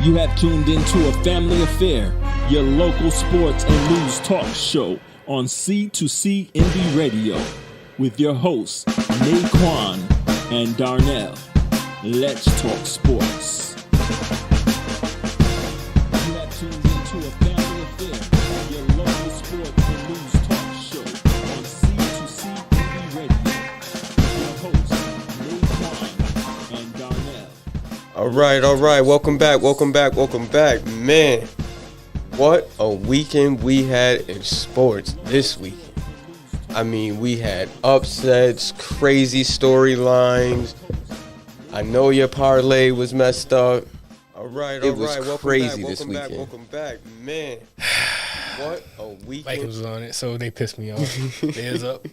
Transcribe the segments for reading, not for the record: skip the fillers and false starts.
You have tuned into a family affair, your local sports and news talk show on C2C Indie Radio with your hosts, Naquan and Darnell. Let's talk sports. You have tuned into a family affair, your local sports and news talk show on C2C Indie Radio with your hosts, Naquan and Darnell. All right. Welcome back. Man, what a weekend we had in sports this weekend. I mean, we had upsets, crazy storylines. I know your parlay was messed up. It was crazy this weekend. Welcome back. Man, what a weekend. Vikings was on it, so they pissed me off. They was up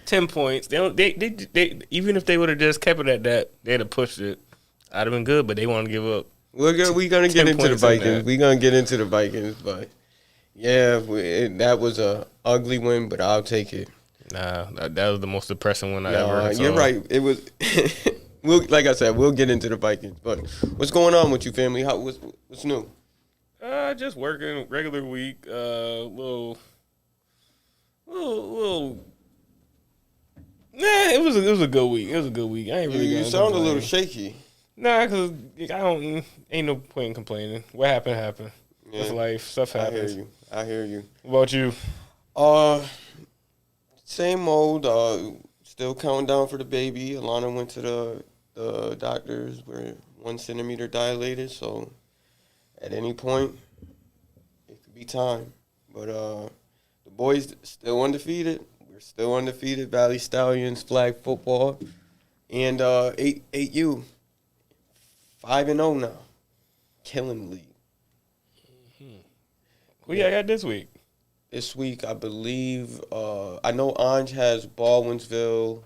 10 points. They even if they would have just kept it at that, they'd have pushed it. I'd have been good, but they want to give up. We're gonna get into the Vikings. We're gonna get into the Vikings, but yeah, that was a ugly win, but I'll take it. Nah, that was the most depressing one I ever saw. You're right. It was. Like I said, we'll get into the Vikings. But what's going on with you, family? What's new? Just working regular week. Little. Nah, it was a good week. I ain't really. You sound a little shaky. Nah, cause ain't no point in complaining. What happened. Yeah. It's life. Stuff happens. I hear you. What about you? Same old. Still counting down for the baby. Alana went to the doctors. We're 1 centimeter dilated, so at any point it could be time. But the boys still undefeated. We're still undefeated. Valley Stallions, flag football, and 8U. 5-0 now. Killing the league. Who y'all got this week? This week, I believe, I know Ange has Baldwinsville.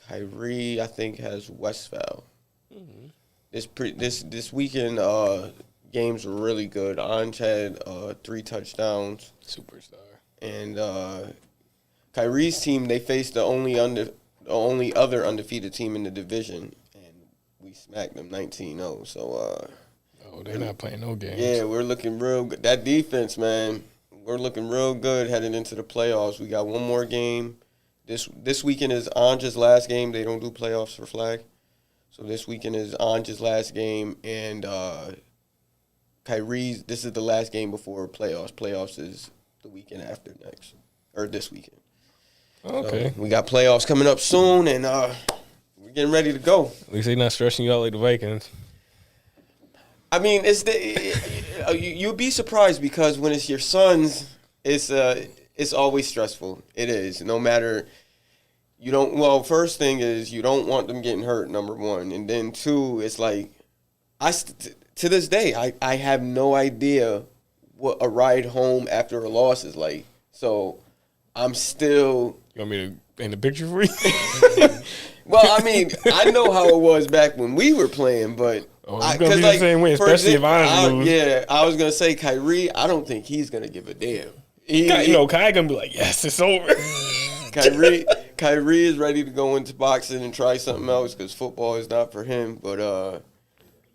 Kyrie, I think, has Westville. Mm-hmm. This weekend, games were really good. Ange had 3 touchdowns. Superstar. And Kyrie's team, they faced the only other undefeated team in the division. We smacked them 19-0, so... they're not playing no games. Yeah, we're looking real good. That defense, man, we're looking real good heading into the playoffs. We got one more game. This weekend is Ange's last game. They don't do playoffs for flag. So this weekend is Ange's last game, and Kyrie's, this is the last game before playoffs. Playoffs is the weekend after next, or this weekend. Okay. So we got playoffs coming up soon, and... we're getting ready to go. At least they're not stressing you out like the Vikings. I mean, you'd be surprised because when it's your sons, it's always stressful. It is. No matter, first thing is you don't want them getting hurt, number one. And then two, it's like, to this day, I have no idea what a ride home after a loss is like. So I'm still... You want me to paint a picture for you? Well, I mean, I know how it was back when we were playing, but it's gonna be the same way, especially if I lose. Yeah, I was gonna say Kyrie. I don't think he's gonna give a damn. Kai gonna be like, yes, it's over. Kyrie is ready to go into boxing and try something else because football is not for him. But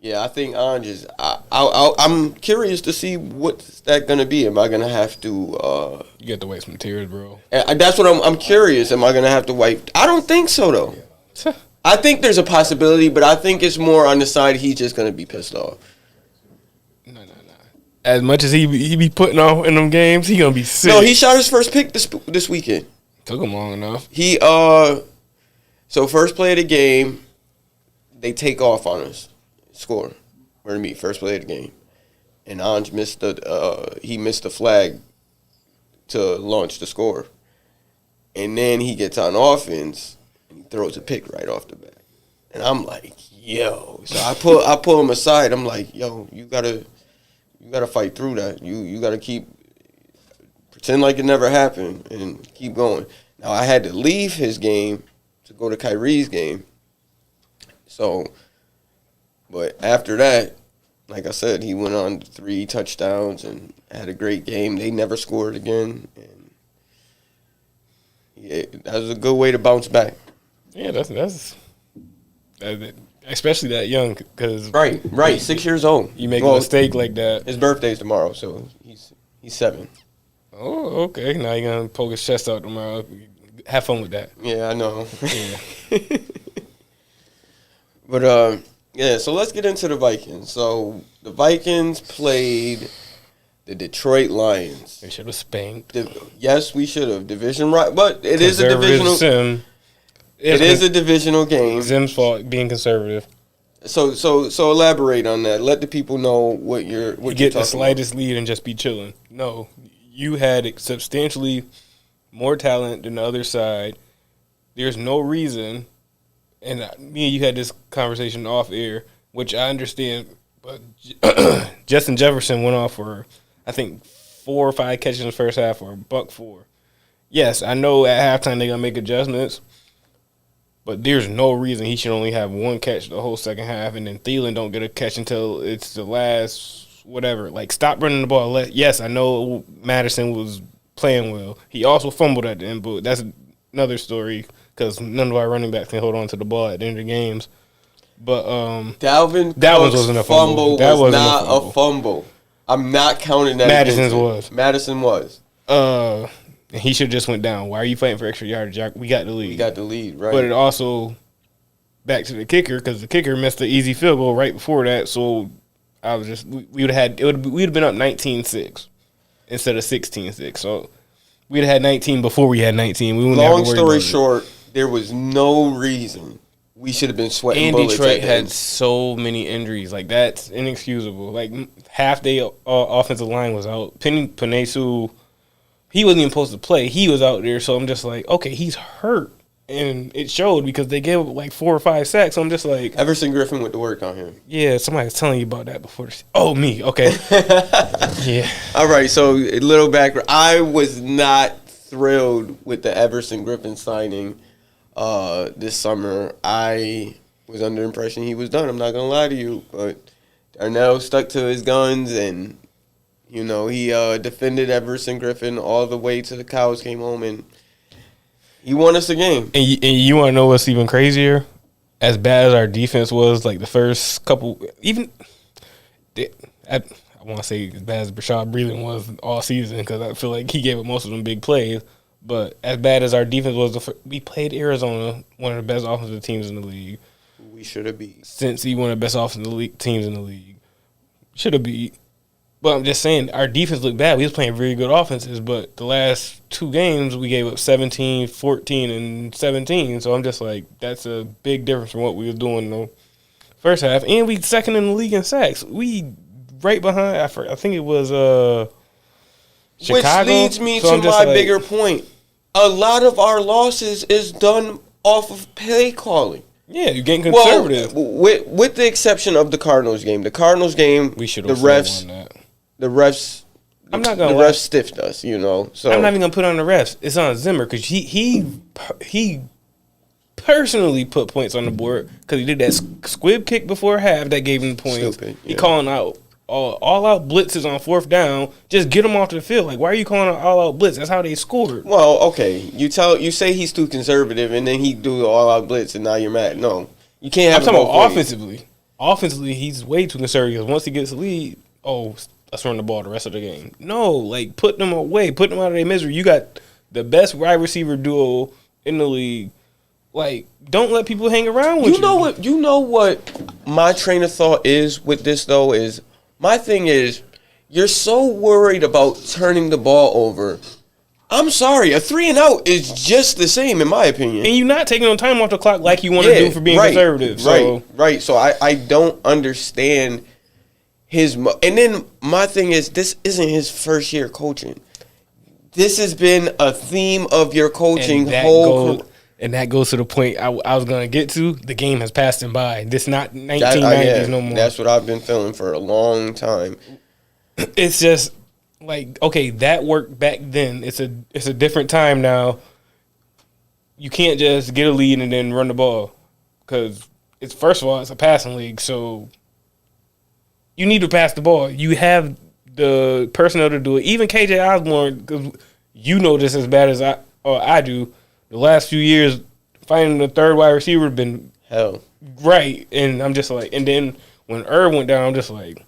yeah, I think Ange is. I'm curious to see what's that gonna be. Am I gonna have to? You got to wipe some tears, bro. That's what I'm curious. Am I gonna have to wipe? I don't think so though. Yeah. I think there's a possibility, but I think it's more on the side he's just going to be pissed off. No. As much as he be putting off in them games, he going to be sick. No, he shot his first pick this weekend. Took him long enough. So first play of the game, they take off on us. Score. We're to meet first play of the game. And Ange missed the flag to launch the score. And then he gets on offense. He throws a pick right off the bat. And I'm like, yo. So I pull him aside. I'm like, yo, you gotta fight through that. You gotta pretend like it never happened and keep going. Now I had to leave his game to go to Kyrie's game. So, but after that, like I said, he went on 3 touchdowns and had a great game. They never scored again. And yeah, that was a good way to bounce back. Yeah, that's Especially that young, because Right. 6 years old. You make a mistake like that. His birthday's tomorrow, so he's 7. Oh, okay. Now you're gonna poke his chest out tomorrow. Have fun with that. Yeah, I know. Yeah. But yeah. So let's get into the Vikings. So the Vikings played the Detroit Lions. They should have spanked. Yes, we should have division right, but it is a divisional. It is a divisional game. Zim's fault being conservative. So elaborate on that. Let the people know what you're get the slightest lead and just be chilling. No, you had substantially more talent than the other side. There's no reason, and me and you had this conversation off air, which I understand, but Justin Jefferson went off for, I think, 4 or 5 catches in the first half for $104. Yes, I know at halftime they're going to make adjustments, but there's no reason he should only have 1 catch the whole second half, and then Thielen don't get a catch until it's the last whatever. Like, stop running the ball. Yes, I know Madison was playing well. He also fumbled at the end, but that's another story because none of our running backs can hold on to the ball at the end of the games. But Dalvin wasn't a fumble. That was not a fumble. I'm not counting that. Madison was. He should have just went down. Why are you fighting for extra yardage? We got the lead. Right. But it also back to the kicker because the kicker missed the easy field goal right before that. So I was just we'd have been up 19-6 instead of 16-6. So we'd have had 19 before we had 19. Long story short, there was no reason we should have been sweating bullets. And Detroit had so many injuries. Like, that's inexcusable. Like, half the offensive line was out. Penesu, he wasn't even supposed to play. He was out there, so I'm just like, okay, he's hurt. And it showed because they gave up like 4 or 5 sacks. So I'm just like... Everson Griffin went to work on him. Yeah, somebody was telling you about that before. Oh, me. Okay. Yeah. All right, so a little background. I was not thrilled with the Everson Griffin signing this summer. I was under the impression he was done. I'm not going to lie to you. But Darnell stuck to his guns, and, he defended Everson Griffin all the way till the cows came home, and he won us a game. And you want to know what's even crazier? As bad as our defense was, like the first couple, even I want to say as bad as Rashad Breeland was all season because I feel like he gave up most of them big plays. But as bad as our defense was, we played Arizona, one of the best offensive teams in the league. We should have beat. Since he one of the best offensive teams in the league. Should have beat. But I'm just saying, our defense looked bad. We was playing very good offenses, but the last 2 games, we gave up 17, 14, and 17. So I'm just like, that's a big difference from what we was doing in the first half. And we second in the league in sacks. We right behind, I think it was Chicago. Which leads me to my bigger point. A lot of our losses is done off of play calling. Yeah, you're getting conservative. Well, with the exception of the Cardinals game. The Cardinals game, we should have won that. The refs, I'm not gonna refs stiffed us, So I'm not even gonna put on the refs. It's on Zimmer because he personally put points on the board because he did that squib kick before half that gave him the points. Stupid, yeah. He calling out all out blitzes on 4th down. Just get him off the field. Like, why are you calling out all out blitz? That's how they scored. Well, okay, you say he's too conservative, and then he do the all out blitz, and now you're mad. No, you can't have. I'm talking about offensively. Offensively, he's way too conservative. Once he gets the lead, let's run the ball the rest of the game. No, like, put them away. Put them out of their misery. You got the best wide receiver duo in the league. Like, don't let people hang around with you. You know what my train of thought is with this, though, is my thing is you're so worried about turning the ball over. I'm sorry, a 3 and out is just the same, in my opinion. And you're not taking no time off the clock like you want to do for being conservative. Right. So I don't understand and then my thing is, this isn't his first year coaching. This has been a theme of your coaching and that goes to the point I was going to get to. The game has passed him by. This not 1990s no more. That's what I've been feeling for a long time. It's just like, okay, that worked back then. It's a different time now. You can't just get a lead and then run the ball because first of all, it's a passing league, so you need to pass the ball. You have the personnel to do it. Even KJ Osborne, because you know this as bad as I do. The last few years, finding the third wide receiver has been Right, and I'm just like, and then when Irv went down, I'm just like,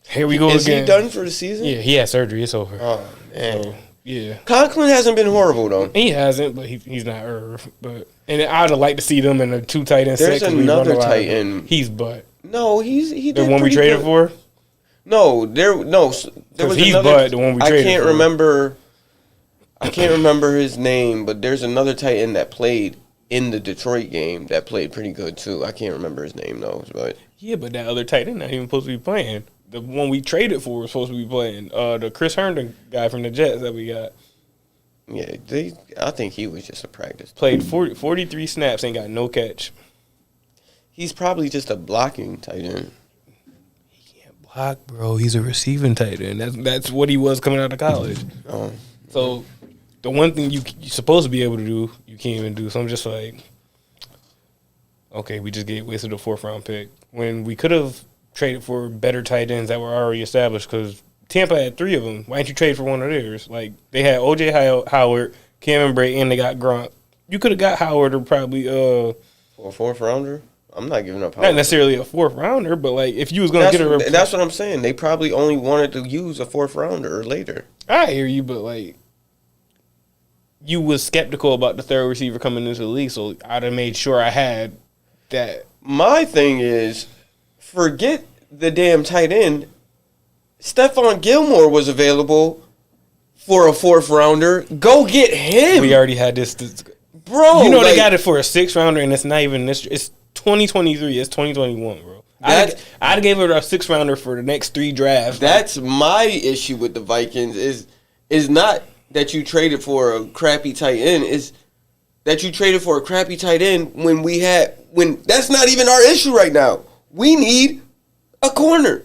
here we go again. Is he done for the season? Yeah, he had surgery. It's over. Oh, man. So, yeah. Conklin hasn't been horrible, though. He hasn't, but he's not Irv. But and I'd have liked to see them in a 2 tight end set. There's another tight end. He's butt. No, he did the one we traded for. No, there was he's another. butt. The one we traded for. I can't remember his name, but there's another tight end that played in the Detroit game that played pretty good too. I can't remember his name though, but yeah, but that other tight end not even supposed to be playing. The one we traded for was supposed to be playing. The Chris Herndon guy from the Jets that we got. Yeah, I think he was just a practice. Played 43 snaps, ain't got no catch. He's probably just a blocking tight end. He can't block, bro. He's a receiving tight end. That's what he was coming out of college. Oh. So the one thing you're supposed to be able to do, you can't even do. So I'm just like, okay, we just wasted a 4th-round pick when we could have traded for better tight ends that were already established because Tampa had 3 of them. Why didn't you trade for one of theirs? Like, they had O.J. Howard, Cameron Brate, and they got Gronk. You could have got Howard or probably for a 4th-rounder? I'm not giving up Howard. Not necessarily a 4th-rounder, but, like, if you was going to get a... That's what I'm saying. They probably only wanted to use a 4th-rounder or later. I hear you, but, like, you was skeptical about the 3rd receiver coming into the league, so I'd have made sure I had that. My thing is, forget the damn tight end. Stephon Gilmore was available for a 4th-rounder. Go get him. We already had this bro. You know they got it for a 6th-rounder, and it's not even this. It's 2023. It's 2021, bro. I'd gave it a 6th-rounder for the next 3 drafts. That's my issue with the Vikings is not that you traded for a crappy tight end. Is that you traded for a crappy tight end when that's not even our issue right now. We need a corner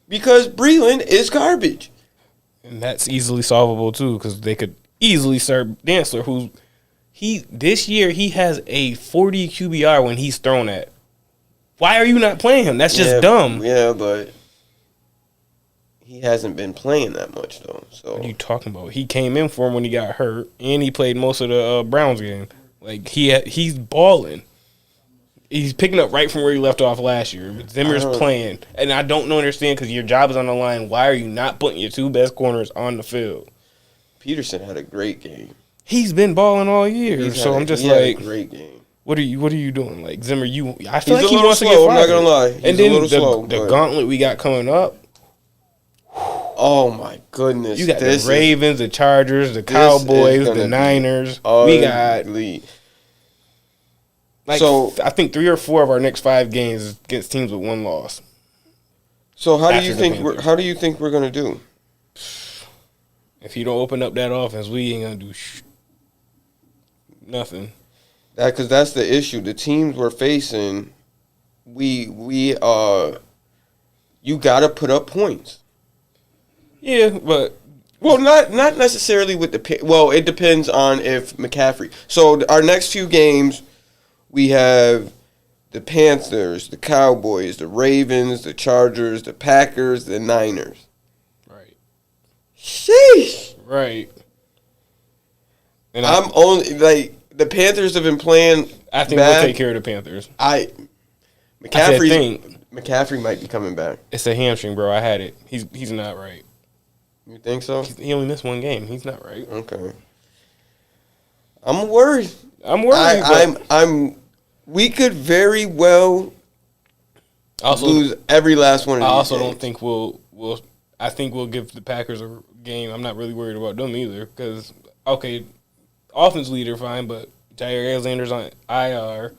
because Breland is garbage. And that's easily solvable, too, because they could easily start Dantzler, this year he has a 40 QBR when he's thrown at. Why are you not playing him? That's just dumb. Yeah, but he hasn't been playing that much, though. So what are you talking about? He came in for him when he got hurt, and he played most of the Browns game. Like, he's balling. He's picking up right from where he left off last year. Zimmer's playing. And I don't understand because your job is on the line. Why are you not putting your 2 best corners on the field? Peterson had a great game. He's been balling all year. I'm just like, a great game. What are you doing? Like, Zimmer, I feel He's like he wants slow, to get fired. I'm not going to lie. He's and then a little slow. The gauntlet we got coming up. Oh, my goodness. You got the Ravens, the Chargers, the Cowboys, the Niners. We got... I think 3 or 4 of our next 5 games is against teams with 1 loss. So how do you think we're going to do? If you don't open up that offense, we ain't going to do nothing. Because that's the issue. The teams we're facing, you got to put up points. Yeah, but not necessarily with the. Well, it depends on if McCaffrey. So our next few games, we have the Panthers, the Cowboys, the Ravens, the Chargers, the Packers, the Niners. Right. Sheesh. Right. And I'm only like. The Panthers have been playing. I think we'll take care of the Panthers. McCaffrey might be coming back. It's a hamstring, bro. I had it. He's not right. You think so? He only missed 1 game. He's not right. Okay. I'm worried. We could very well lose every last one of these. I also games. don't think I think we'll give the Packers a game. I'm not really worried about them either because offense leader, fine, but Jair Alexander's on IR.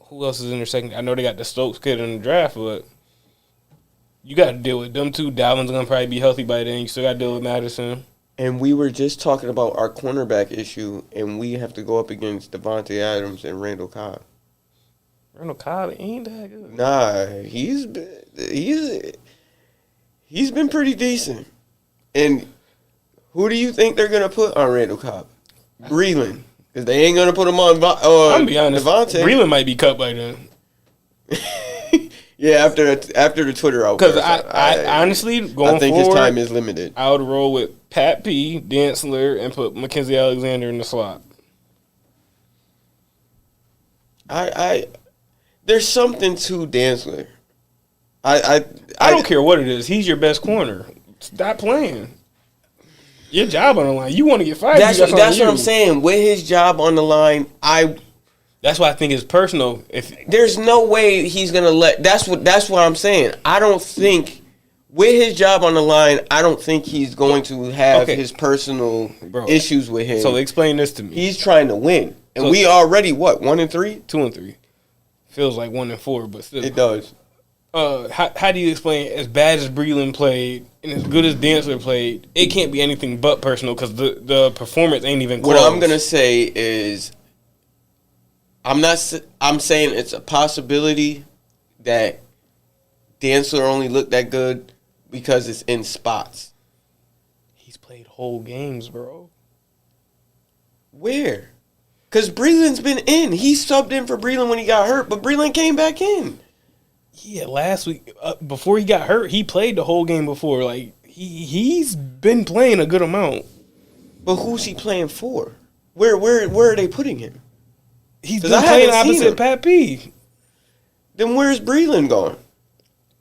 Who else is in their second? I know they got the Stokes kid in the draft, but you got to deal with them too. Dalvin's going to probably be healthy by then. You still got to deal with Madison. And we were just talking about our cornerback issue, and we have to go up against Devontae Adams and Randall Cobb. Randall Cobb ain't that good. Nah, he's been pretty decent. And who do you think they're going to put on Randall Cobb? Breland. Because they ain't going to put him on I'm going to be honest. Devontae. Breland might be cut by then. Yeah, after the Twitter outburst. Because I honestly, going I think forward, his time is limited. I would roll with Pat P, Dantzler, and put Mackenzie Alexander in the slot. There's something to Dantzler. I don't care what it is. He's your best corner. Stop playing. Your job on the line. You want to get fired. That's what I'm saying. With his job on the line, that's why I think it's personal. If there's no way he's gonna let. That's what I'm saying. I don't think with his job on the line, I don't think he's going to have his personal issues with him. So explain this to me. He's trying to win, and we already 1-3, 2-3. Feels like 1-4, but still, it does. How do you explain as bad as Breland played and as good as Dantzler played? It can't be anything but personal because the performance ain't even close. What I'm gonna say is, I'm saying it's a possibility that Dantzler only looked that good because it's in spots. He's played whole games, bro. Where? Because Breland's been in. He subbed in for Breland when he got hurt, but Breland came back in. Yeah, last week before he got hurt, he played the whole game before. Like he's been playing a good amount. But who's he playing for? Where are they putting him? He's been playing opposite Pat P. Then where's Breland going?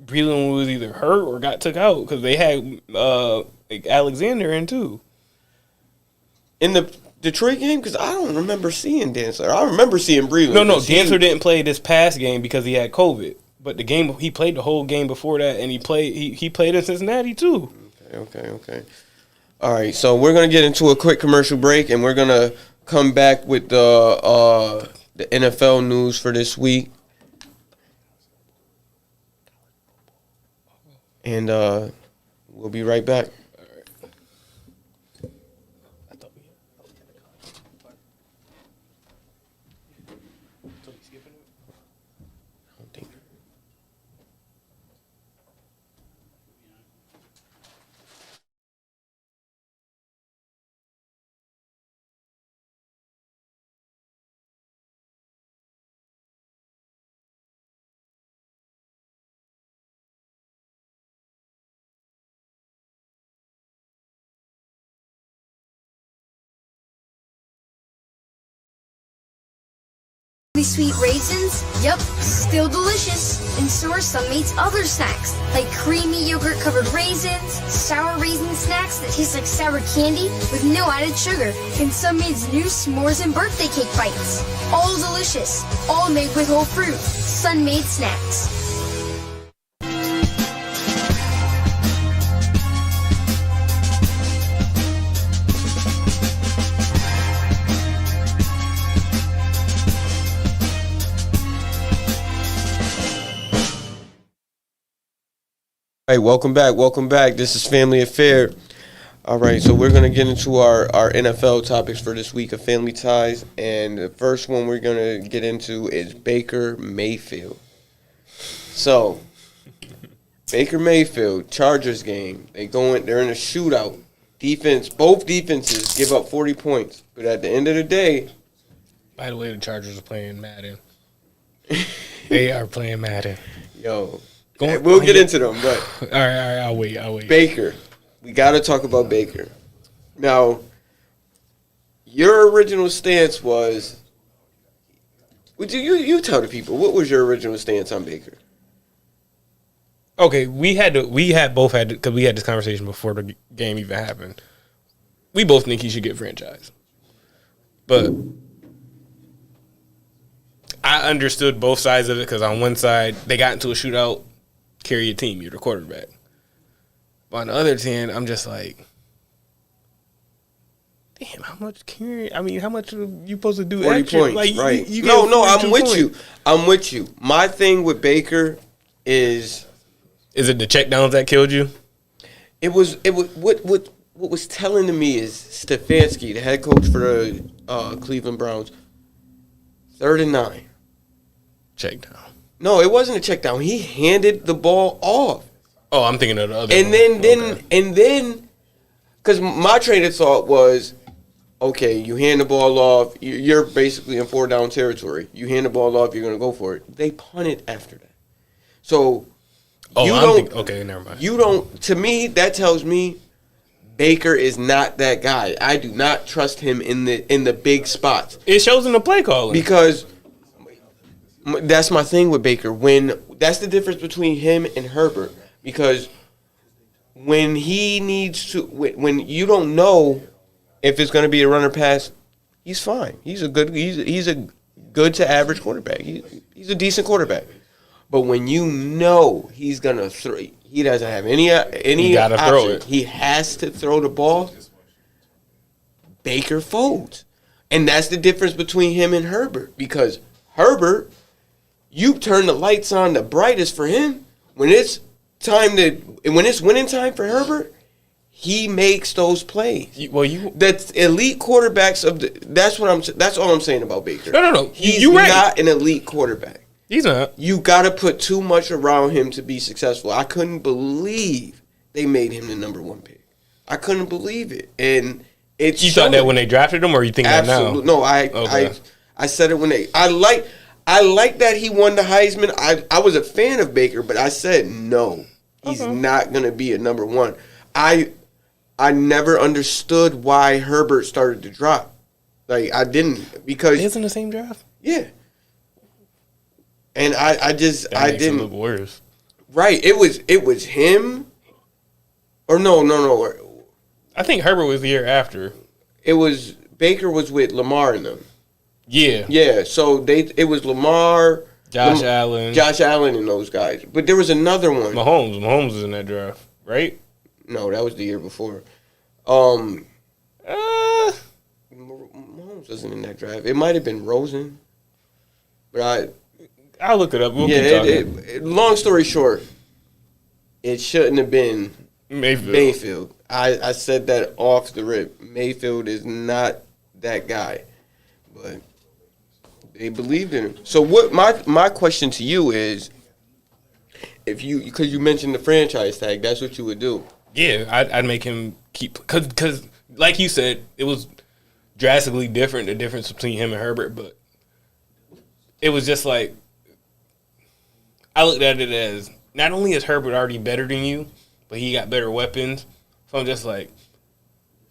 Breland was either hurt or got took out because they had Alexander in too. In the Detroit game? Because I don't remember seeing Dantzler. I remember seeing Breland. No, Dantzler didn't play this past game because he had COVID. But the game he played the whole game before that, and he played in Cincinnati too. Okay. All right, so we're gonna get into a quick commercial break, and we're gonna come back with the NFL news for this week, and we'll be right back. Sweet raisins? Yup, still delicious. And so are Sunmaid's other snacks, like creamy yogurt-covered raisins, sour raisin snacks that taste like sour candy with no added sugar, and Sunmaid's new s'mores and birthday cake bites. All delicious, all made with whole fruit. Sunmaid snacks. Hey, welcome back. This is Family Affair. All right, so we're going to get into our NFL topics for this week of Family Ties. And the first one we're going to get into is Baker Mayfield. So, Baker Mayfield, Chargers game. They're in a shootout. Both defenses give up 40 points. But at the end of the day. By the way, the Chargers are playing Madden. They are playing Madden. Yo. We'll get into them, but all right, I'll wait. Baker, we got to talk about Baker. Now, your original stance was. Would you tell the people what was your original stance on Baker? Okay, we both had because we had this conversation before the game even happened. We both think he should get franchised, but I understood both sides of it because on one side they got into a shootout. Carry your team. You're the quarterback. But on the other hand, I'm just like, damn, how much are you supposed to do 40 extra? points, like, right. You No, I'm with you. My thing with Baker is... Is it the checkdowns that killed you? It was what was telling to me is Stefanski, the head coach for the Cleveland Browns, 3rd and 9. Checkdown. No, it wasn't a check down. He handed the ball off. Oh, I'm thinking of the other. And then, because my train of thought was, okay, you hand the ball off. You're basically in 4-down territory. You hand the ball off. You're gonna go for it. They punted after that. So, okay, never mind. You don't. To me, that tells me Baker is not that guy. I do not trust him in the big spots. It shows in the play calling because. That's my thing with Baker. That's the difference between him and Herbert, because when he needs to, when you don't know if it's going to be a run or pass, he's fine. He's a good to average quarterback. He's a decent quarterback. But when you know he's going to throw, he doesn't have any gotta option. throw it. He has to throw the ball. Baker folds. And that's the difference between him and Herbert, because Herbert, you turn the lights on the brightest for him. When it's winning time for Herbert, he makes those plays. That's elite quarterbacks that's all I'm saying about Baker. No. He's right. not an elite quarterback. He's not. You got to put too much around him to be successful. I couldn't believe they made him the number 1 pick. I couldn't believe it. And it's You thought that when they drafted him, or you think absolutely that now? No, I said it when I like that he won the Heisman. I was a fan of Baker, but I said no. He's not going to be a number 1. I never understood why Herbert started to drop. Like, I didn't, because It isn't the same draft. Yeah. And I That I makes didn't it look worse. Right. It was him. Or no. I think Herbert was the year after. It was Baker was with Lamar and them. Yeah. Yeah. So it was Lamar, Josh Allen, and those guys. But there was another one. Mahomes was in that draft, right? No, that was the year before. Mahomes wasn't in that draft. It might have been Rosen. But I'll look it up. We'll keep talking. Long story short, it shouldn't have been Mayfield. I said that off the rip. Mayfield is not that guy. But they believed in him. So what my question to you is, because you mentioned the franchise tag, that's what you would do. Yeah, I'd make him keep, because like you said, it was drastically different, the difference between him and Herbert, but it was just like, I looked at it as, not only is Herbert already better than you, but he got better weapons. So I'm just like,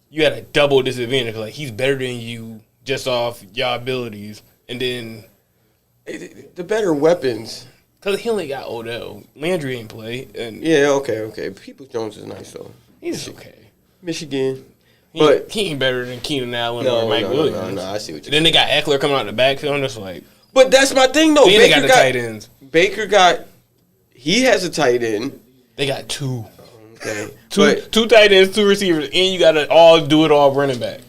you had a double disadvantage. Like, he's better than you just off your abilities. And then the better weapons, because he only got Odell. Landry ain't play. And yeah, okay. Peoples-Jones is nice, though. he's okay. Michigan. He ain't better than Keenan Allen or Mike Williams. No, I see what you're saying. Then they got Eckler coming out in the backfield. I'm just like, but that's my thing, though. they got the tight ends. He has a tight end. They got two. Okay. Two tight ends, 2 receivers, and you got to do it all running back.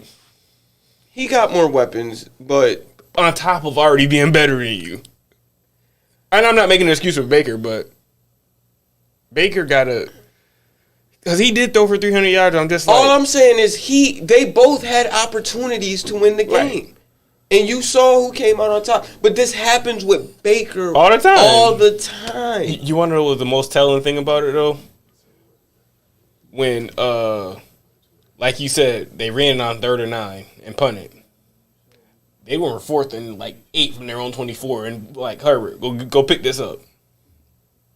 He got more weapons, but on top of already being better than you. And I'm not making an excuse for Baker, but Baker got to, because he did throw for 300 yards. I'm just like, all I'm saying is they both had opportunities to win the game. Right. And you saw who came out on top. But this happens with Baker all the time. All the time. You want to know what the most telling thing about it, though? When, like you said, they ran it on 3rd and 9 and punted. They were 4th and 8 from their own 24, and Herbert, go pick this up.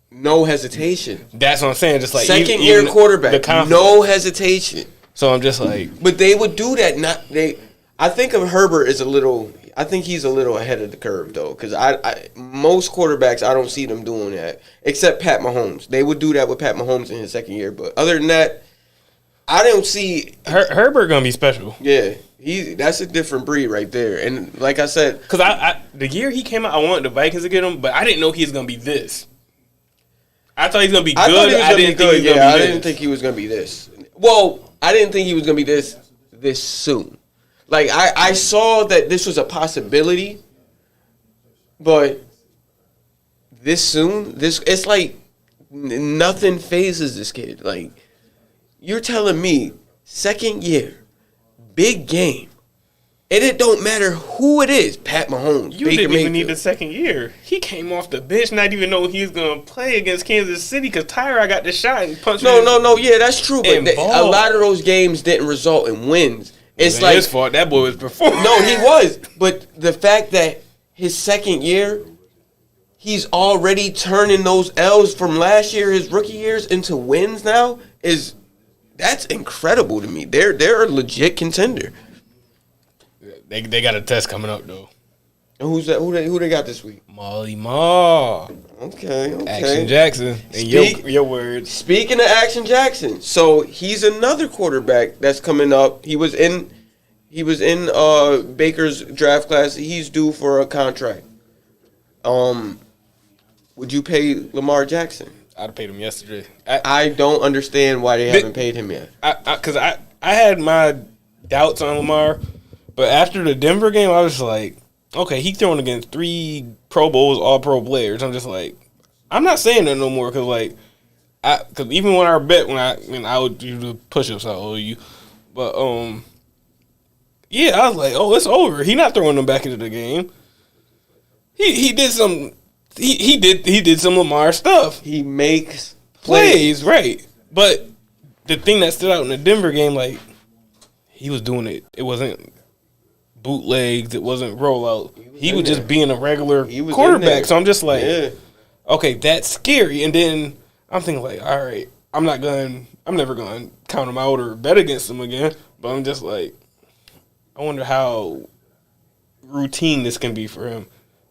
No hesitation. That's what I'm saying. Just like second year quarterback, no hesitation. So I'm just like, but they would do that. I think of Herbert as I think he's a little ahead of the curve, though, because most quarterbacks, I don't see them doing that, except Pat Mahomes. They would do that with Pat Mahomes in his second year, but other than that, I don't see Herbert gonna be special. Yeah, that's a different breed right there. And like I said, because the year he came out, I wanted the Vikings to get him, but I didn't know he was gonna be this. I thought he was gonna be good. I didn't think he was gonna be this. Well, I didn't think he was gonna be this soon. Like, I saw that this was a possibility, but this soon, it's like nothing phases this kid. Like, you're telling me, second year, big game, and it don't matter who it is, Pat Mahomes, You Baker didn't even Mayfield. need the second year. He came off the bench, not even knowing he was going to play against Kansas City because Tyrod got the shot and punched him. No, yeah, that's true, but a lot of those games didn't result in wins. It's like his fault. That boy was performing. No, he was. But the fact that his second year, he's already turning those L's from last year, his rookie years, into wins now, that's incredible to me. They're a legit contender. They got a test coming up, though. And who's that? Who they got this week? Molly Ma. Okay. Action Jackson. In your words. Speaking of Action Jackson, so he's another quarterback that's coming up. He was in Baker's draft class. He's due for a contract. Would you pay Lamar Jackson? I'd have paid him yesterday. I don't understand why they haven't paid him yet. Because I had my doubts on Lamar, but after the Denver game, I was like, okay, he's throwing against 3 Pro Bowls, all-pro players. I'm just like, I'm not saying that no more because even when I bet when I would do the push-ups, I owe you, but yeah, I was like, oh, it's over. He not throwing them back into the game. He did some. He did some Lamar stuff. He makes plays, right? But the thing that stood out in the Denver game, like he was doing it. It wasn't bootlegs. It wasn't rollout. He was just being a regular quarterback. So I'm just like, okay, that's scary. And then I'm thinking like, all right, I'm never going to count him out or bet against him again. But I'm just like, I wonder how routine this can be for him.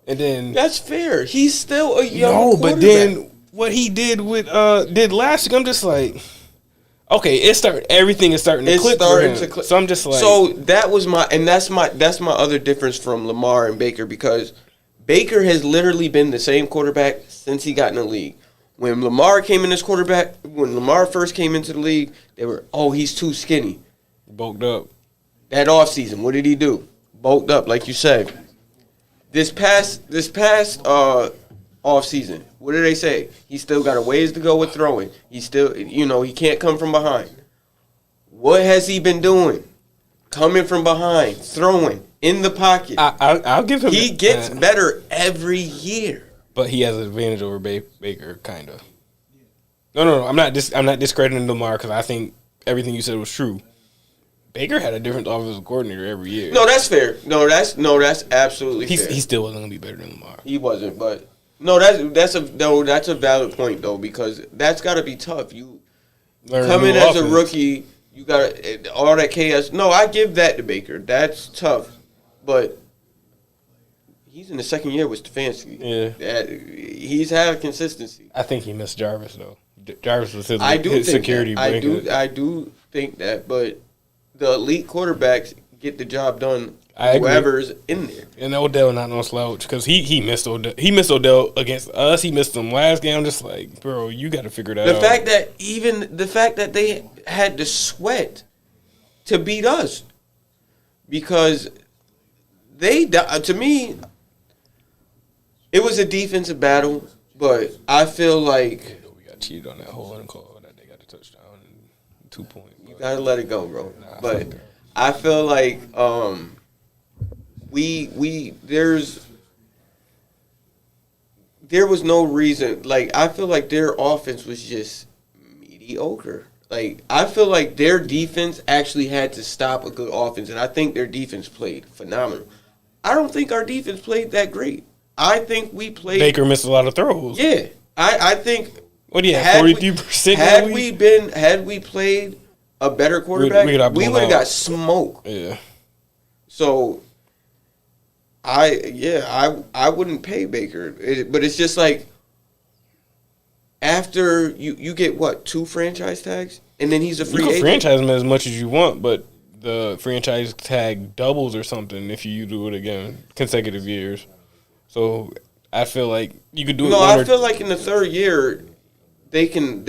And then that's fair. He's still a young quarterback. But then what he did did last week, I'm just like, okay, everything is starting to click for him. So I'm just like, so that's my other difference from Lamar and Baker, because Baker has literally been the same quarterback since he got in the league. When Lamar first came into the league, they were, he's too skinny. Bulked up. That offseason, what did he do? Bulked up, like you said. This past offseason, what did they say? He still got a ways to go with throwing. He still, he can't come from behind. What has he been doing? Coming from behind, throwing, in the pocket. I'll give him. He gets better every year. But he has an advantage over Baker, kind of. No. I'm not discrediting Lamar because I think everything you said was true. Baker had a different offensive coordinator every year. No, that's fair. No, that's absolutely fair. He still wasn't gonna be better than Lamar. He wasn't, but that's a valid point though, because that's got to be tough. You come in as a rookie, you got all that chaos. No, I give that to Baker. That's tough, but he's in the second year with Stefanski. Yeah, he's had consistency. I think he missed Jarvis though. Jarvis was his security blanket. I do think that, but the elite quarterbacks get the job done. I whoever's in there. And Odell not no slouch because he missed Odell. He missed Odell against us. He missed him last game. I'm just like, bro, you got to figure that out. The fact that they had to sweat to beat us, because to me, it was a defensive battle, but I feel like we got cheated on that whole uncall that they got the touchdown and 2 points. You gotta let it go, bro. But I feel like there was no reason. Like, I feel like their offense was just mediocre. Like, I feel like their defense actually had to stop a good offense, and I think their defense played phenomenal. I don't think our defense played that great. I think we played. Baker missed a lot of throws. Yeah, I think. What do you have? 43%. Had we played a better quarterback, we would have got smoked. Yeah. So, I wouldn't pay Baker, but it's just like after you get what, 2 franchise tags, and then he's a free agent. You can franchise him as much as you want, but the franchise tag doubles or something if you do it again consecutive years. So I feel like you could do it. No, I feel like in the third year they can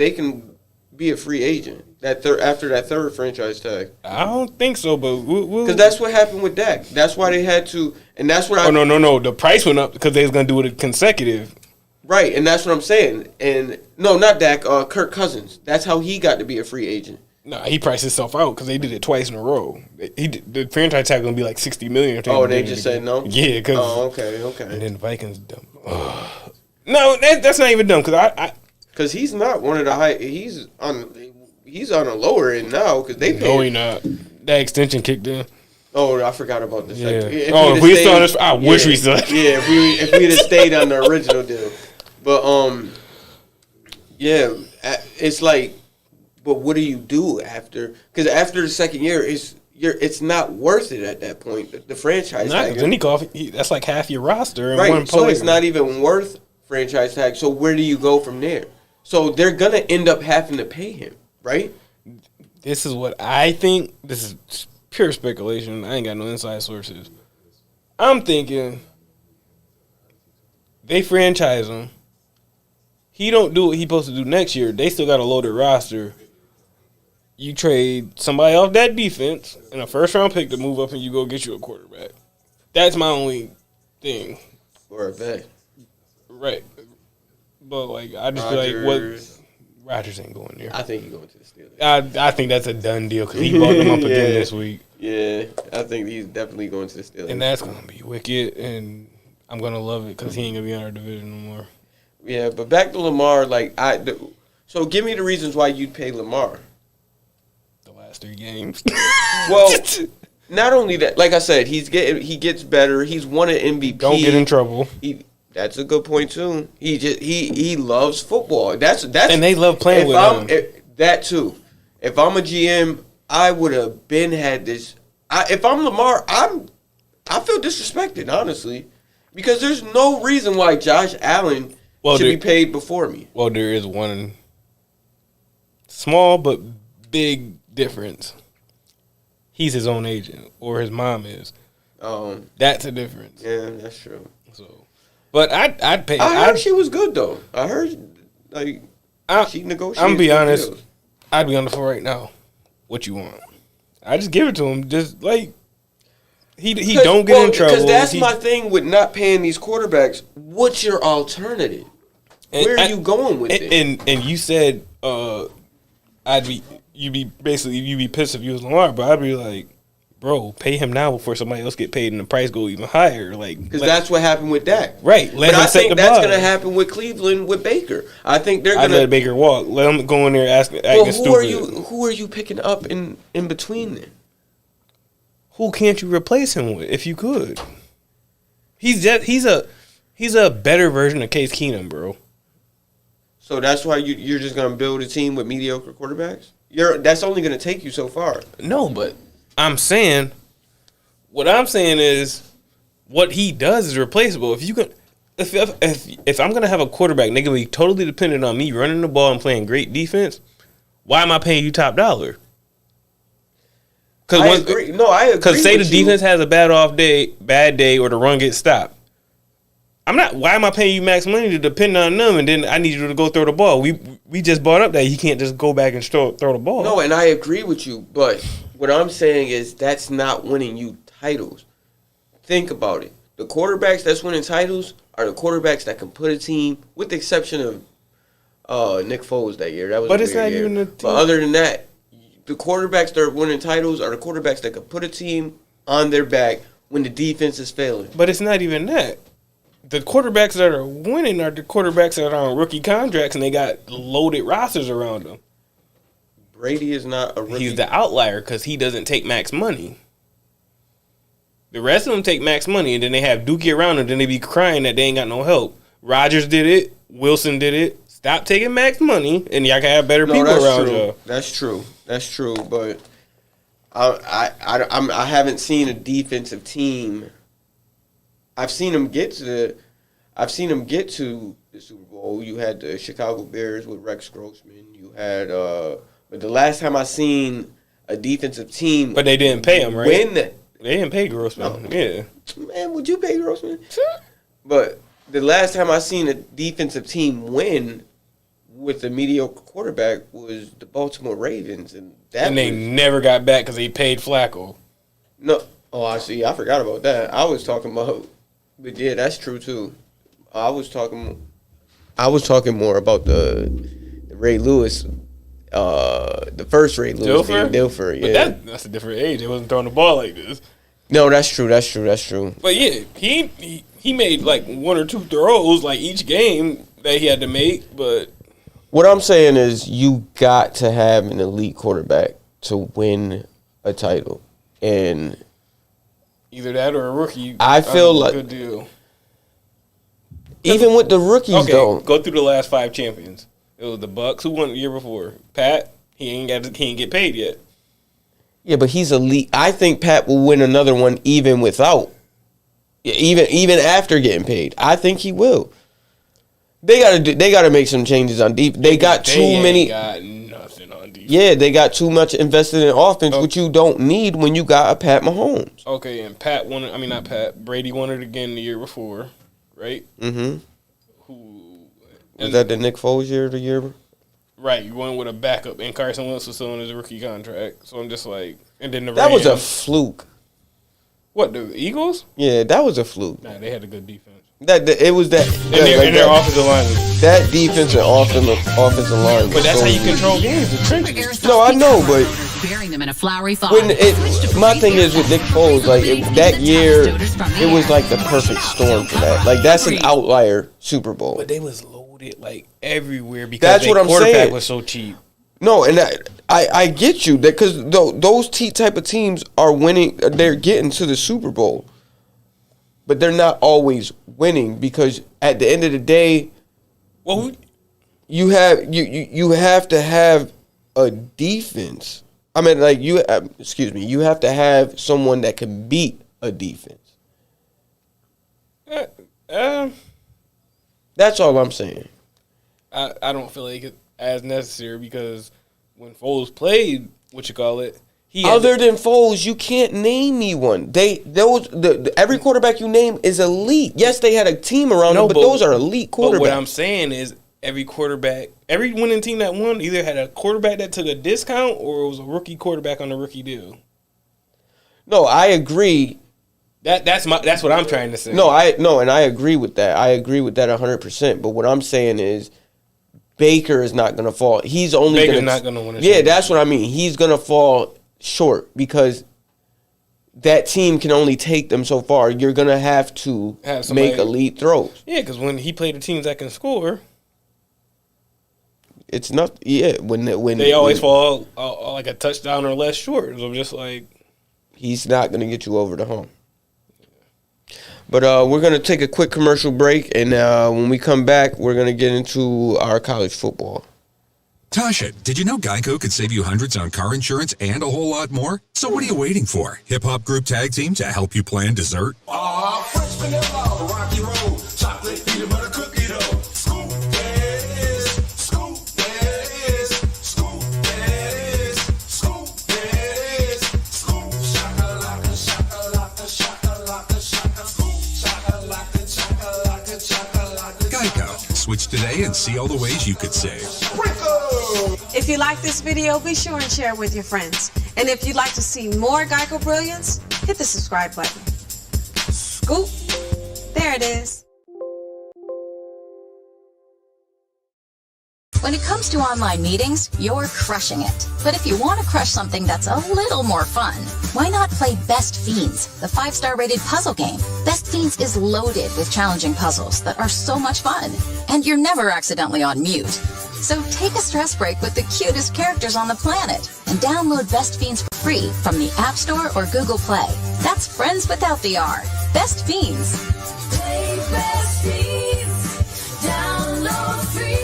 be a free agent. After that third franchise tag. I don't think so, but because that's what happened with Dak. That's why they had to, and that's what. No. The price went up because they was gonna do it consecutive. Right, and that's what I'm saying. And no, not Dak. Kirk Cousins. That's how he got to be a free agent. No, he priced himself out because they did it twice in a row. The franchise tag gonna be like $60 million. They just said no. Yeah, because. Oh, okay. And then the Vikings dumb. No, that's not even dumb because because he's not one of the high. He's on a lower end now because they paid. No, he not. That extension kicked in. Oh, I forgot about the second. If we saw this, I wish we saw it. Yeah, if we'd have stayed on the original deal, but it's like, but what do you do after? Because after the second year, it's not worth it at that point. The franchise tag. Then that's like half your roster in right. one So player. it's not even worth franchise tag. So where do you go from there? So they're gonna end up having to pay him, right? This is what I think. This is pure speculation. I ain't got no inside sources. I'm thinking they franchise him. He don't do what he supposed to do next year. They still got a loaded roster. You trade somebody off that defense and a first-round pick to move up and you go get you a quarterback. That's my only thing. Or a vet. Right. But, like, I just feel like what... Rodgers ain't going there. I think he's going to the Steelers. I think that's a done deal because he bought them up again this week. Yeah, I think he's definitely going to the Steelers. And that's going to be wicked, and I'm going to love it because he ain't going to be in our division no more. Yeah, but back to Lamar, so give me the reasons why you'd pay Lamar. The last 3 games. Well, not only that, like I said, he gets better. He's won an MVP. Don't get in trouble. That's a good point too. He loves football. That's and they love playing with him. That too. If I'm a GM, I would have had this. If I'm Lamar, I feel disrespected, honestly, because there's no reason why Josh Allen should be paid before me. Well, there is one small but big difference. He's his own agent, or his mom is. That's a difference. Yeah, that's true. So, but I'd pay. I heard she was good though. I heard she negotiated. I'm gonna be honest. Deals. I'd be on the floor right now. What you want? I just give it to him. Just like he don't get in trouble. Because that's my thing with not paying these quarterbacks. What's your alternative? Where are you going with it? And you said you'd be pissed if you was Lamar, but I'd be like, bro, pay him now before somebody else get paid and the price go even higher. Like, because that's what happened with Dak. Right. But I think that's going to happen with Cleveland with Baker. I think they're going to let Baker walk. Let him go in there acting stupid. Who are you picking up in between then? Who can't you replace him with if you could? He's a better version of Case Keenum, bro. So that's why you're just going to build a team with mediocre quarterbacks? That's only going to take you so far. No, but I'm saying is what he does is replaceable. If I'm gonna have a quarterback, they gonna be totally dependent on me running the ball and playing great defense. Why am I paying you top dollar? I agree. Because say the defense has a bad day, or the run gets stopped. Why am I paying you max money to depend on them, and then I need you to go throw the ball? We just brought up that he can't just go back and throw the ball. No, and I agree with you, but what I'm saying is that's not winning you titles. Think about it. The quarterbacks that's winning titles are the quarterbacks that can put a team, with the exception of Nick Foles that year. That was, but it's not even a team. But other than that, the quarterbacks that are winning titles are the quarterbacks that can put a team on their back when the defense is failing. But it's not even that. The quarterbacks that are winning are the quarterbacks that are on rookie contracts and they got loaded rosters around them. Brady is not a rookie. He's the outlier because he doesn't take max money. The rest of them take max money, and then they have Dookie around them, then they be crying that they ain't got no help. Rodgers did it. Wilson did it. Stop taking max money, and y'all can have better people around you. That's true. But I haven't seen a defensive team. I've seen them get to the Super Bowl. You had the Chicago Bears with Rex Grossman. You had, but the last time I seen a defensive team, but they didn't pay him, right? They didn't pay Grossman. No. Yeah, man, would you pay Grossman? But the last time I seen a defensive team win with a mediocre quarterback was the Baltimore Ravens, and they never got back because they paid Flacco. No, I see. I forgot about that. I was talking about. But yeah, that's true too. I was talking more about the Ray Lewis, the first Ray Lewis, Dilfer. Yeah, but that's a different age. They wasn't throwing the ball like this. No, that's true. But yeah, he made like 1 or 2 throws like each game that he had to make. But what I'm saying is, you got to have an elite quarterback to win a title, and either that or a rookie. I feel like a good deal. Even with the rookies, though, go through the last 5 champions. It was the Bucks who won the year before. Pat, he ain't get paid yet. Yeah, but he's elite. I think Pat will win another one even without, even after getting paid. I think he will. They gotta make some changes on defense. They got too many. Got nothing on defense. Yeah, they got too much invested in offense, which you don't need when you got a Pat Mahomes. Okay, and Pat won it. I mean, not Pat. Brady won it again the year before, right? Mm-hmm. Who Was that the Nick Foles year? The year? Right, you went with a backup, and Carson Wentz was still on his rookie contract. So I'm just like, and then the That was a Rams. fluke. What, the Eagles? Yeah, that was a fluke. Nah, they had a good defense. It was that. And their offensive line. That defense and offensive line. But that's how you control games. The trenches. No, I know, but burying them in a flowery fog. my thing is with Nick Foles, like that year, it was like the perfect storm for that. Like that's an outlier Super Bowl. But they was loaded like everywhere because That's their what I'm quarterback saying. was so cheap. No, and I get you that because those type of teams are winning. They're getting to the Super Bowl, but they're not always winning because at the end of the day, Well, you have to have a defense. I mean, like you have to have someone that can beat a defense. That's all I'm saying. I don't feel like it's as necessary because when Foles played, Other than Foles, you can't name me one. Every quarterback you name is elite. Yes, they had a team around them, but those are elite quarterbacks. But what I'm saying is every winning team that won either had a quarterback that took a discount or it was a rookie quarterback on a rookie deal. No, I agree. That's what I'm trying to say. And I agree with that. I agree with that 100%. But what I'm saying is Baker is not going to fall. Baker's not going to win a Yeah, that's what I mean. He's going to fall short because that team can only take them so far. You're going to have to make elite throws. Yeah, because when he played the teams that can score, it's not. Yeah, when they always fall like a touchdown or less short. So I'm just like, he's not going to get you over the hump. But we're going to take a quick commercial break, and when we come back, we're going to get into our college football. Tasha, did you know Geico could save you hundreds on car insurance and a whole lot more? So what are you waiting for? Hip-hop group tag team to help you plan dessert? Fresh vanilla, rocky road, chocolate peanut butter cookie dough. Scoop this, scoop this, scoop this, scoop this, scoop shakalaka, shakalaka, shakalaka, shaka, scoop shakalaka, shakalaka, shakalaka. Geico. Switch today and see all the ways you could save. If you like this video, be sure and share it with your friends. And if you'd like to see more Geico Brilliance, hit the subscribe button. Scoop. There it is. When it comes to online meetings, you're crushing it. But if you want to crush something that's a little more fun, why not play Best Fiends, the 5-star rated puzzle game? Best Fiends is loaded with challenging puzzles that are so much fun, and you're never accidentally on mute. So take a stress break with the cutest characters on the planet and download Best Fiends for free from the App Store or Google Play. That's friends without the R. Best Fiends. Play Best Fiends. Download free.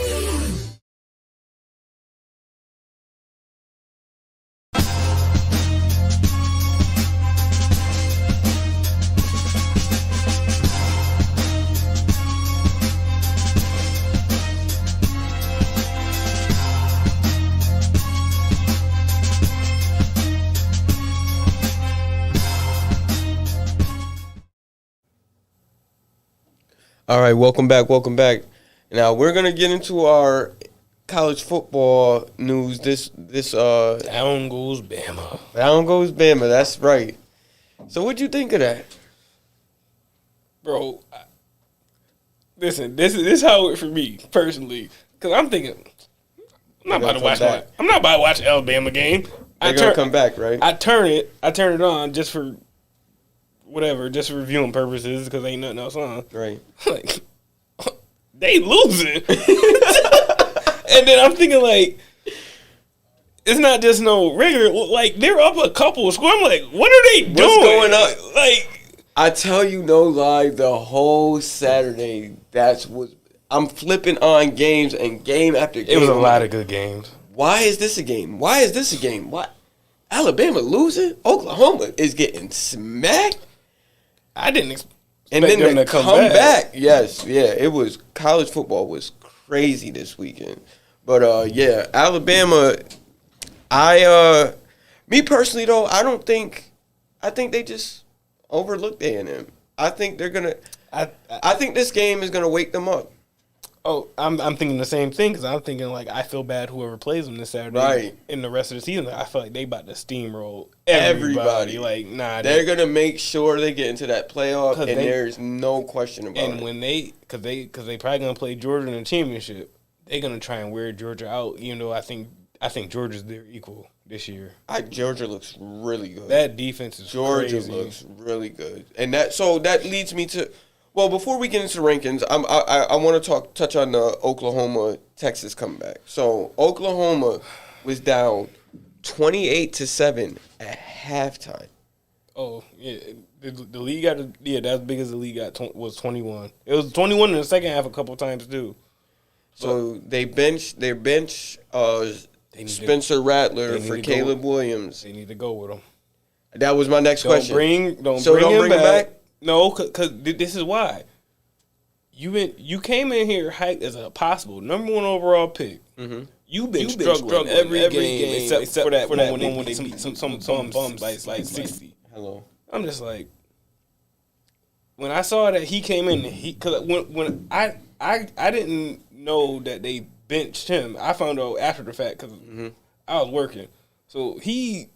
All right, welcome back. Now we're gonna get into our college football news. down goes Bama. Down goes Bama. That's right. So what'd you think of that, Bro? Listen, this is how it went for me personally. Because I'm thinking, I'm not about to watch an Alabama game. They're gonna come back, right? I turn it on just for whatever, just for reviewing purposes because ain't nothing else on. Right. Like, they losing. And then I'm thinking, like, it's not just no regular. Like, they're up a couple of scores. I'm like, what are they doing? What's going on? Like, I tell you no lie, the whole Saturday, I'm flipping on games and game after game. it was a lot of good games. Why is this a game? Why? Alabama losing. Oklahoma is getting smacked. I didn't expect And then them the to come comeback. Yes, yeah. It was college football was crazy this weekend. But yeah, Alabama. Me personally though, I think they just overlooked A&M. I think they're gonna. I think this game is gonna wake them up. Oh, I'm thinking the same thing because I'm thinking like I feel bad whoever plays them this Saturday. Right. In the rest of the season, I feel like they about to steamroll everybody. Like They're gonna make sure they get into that playoff, and there's no question about it. And when because they probably gonna play Georgia in the championship, they're gonna try and wear Georgia out. Even though I think Georgia's their equal this year. Georgia looks really good. That defense is Georgia crazy. looks really good, and that leads me to. Well, before we get into rankings, I want to touch on the Oklahoma-Texas comeback. So Oklahoma was down 28-7 at halftime. Oh yeah, the league got that's as big as the league got was 21. It was 21 in the second half a couple of times too. So they bench Spencer Rattler for Caleb Williams. They need to go with him. That was my next question. Don't bring him back. No, because this is why. You came in here hyped as a possible number 1 overall pick. Mm-hmm. You've been struggling every game except for that one when they beat some bums like 60. Hello. I'm just like, when I saw that he came in, because when I didn't know that they benched him. I found out after the fact because I was working. So he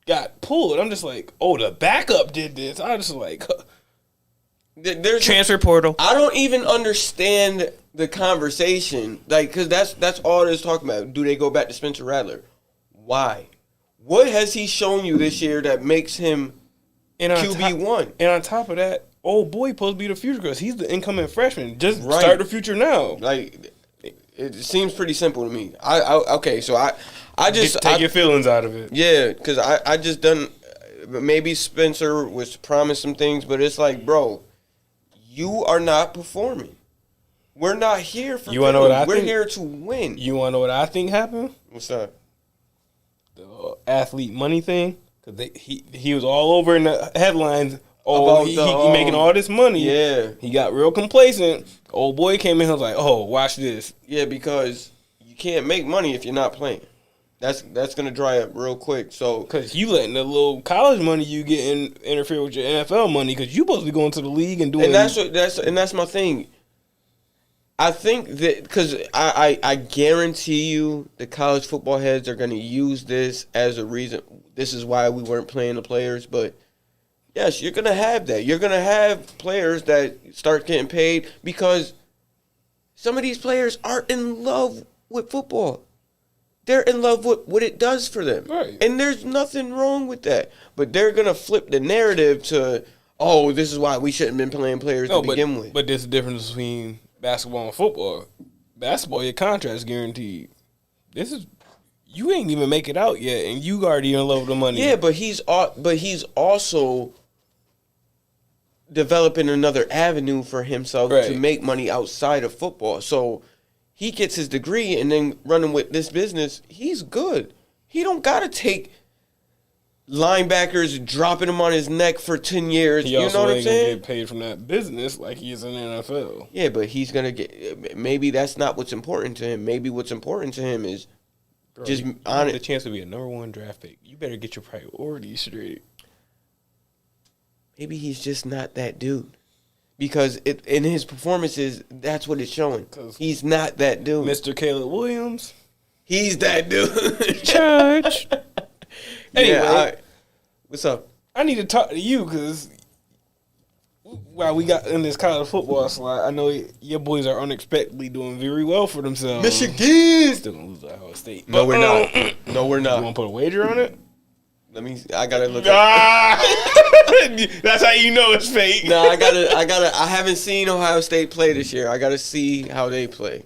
got pulled. I'm just like, oh, the backup did this. I was just like, there's transfer portal. I don't even understand the conversation, like, because that's all there's talking about. Do they go back to Spencer Rattler? Why? What has he shown you this year that makes him QB1? And on top of that, old boy supposed to be the future because he's the incoming freshman. Just start the future now. Like, it seems pretty simple to me. Okay, so I just take your feelings out of it. Yeah, because I just done. Maybe Spencer was promised some things, but it's like, bro, you are not performing. We're not here for. You want to know what I think? We're think? here to win. You want to know what I think happened? What's that? The athlete money thing, because he was all over in the headlines. Oh, he making all this money. Yeah, he got real complacent. Old boy came in and was like, "Oh, watch this." Yeah, because you can't make money if you're not playing. That's gonna dry up real quick. So because you letting the little college money you getting interfere with your NFL money because you supposed to be going to the league and doing. And that's my thing. I think that because I guarantee you the college football heads are going to use this as a reason. This is why we weren't playing the players. But, yes, you're going to have that. You're going to have players that start getting paid because some of these players are in love with football. They're in love with what it does for them. Right. And there's nothing wrong with that. But they're going to flip the narrative to, oh, this is why we shouldn't have been playing players to begin with. But there's a difference between basketball and football. Basketball, your contract's guaranteed. You ain't even make it out yet, and you already in love with the money. Yeah, but he's also developing another avenue for himself to make money outside of football. So he gets his degree and then running with this business. He's good. He don't gotta take linebackers dropping him on his neck for 10 years. He you also know what I'm ain't saying? gonna get paid from that business like he is in the NFL. Yeah, but he's gonna get. Maybe that's not what's important to him. Maybe what's important to him is just on the chance to be a number 1 draft pick. You better get your priorities straight. Maybe he's just not that dude. Because in his performances, that's what it's showing. He's not that dude. Mr. Caleb Williams. He's that dude. Church. Anyway, what's up? I need to talk to you because while we got in this college football slide, I know your boys are unexpectedly doing very well for themselves. Michigan! Still going to lose to Ohio State. No, we're not. No, we're not. You want to put a wager on it? I gotta look That's how you know it's fake. No, I haven't seen Ohio State play this year. I gotta see how they play.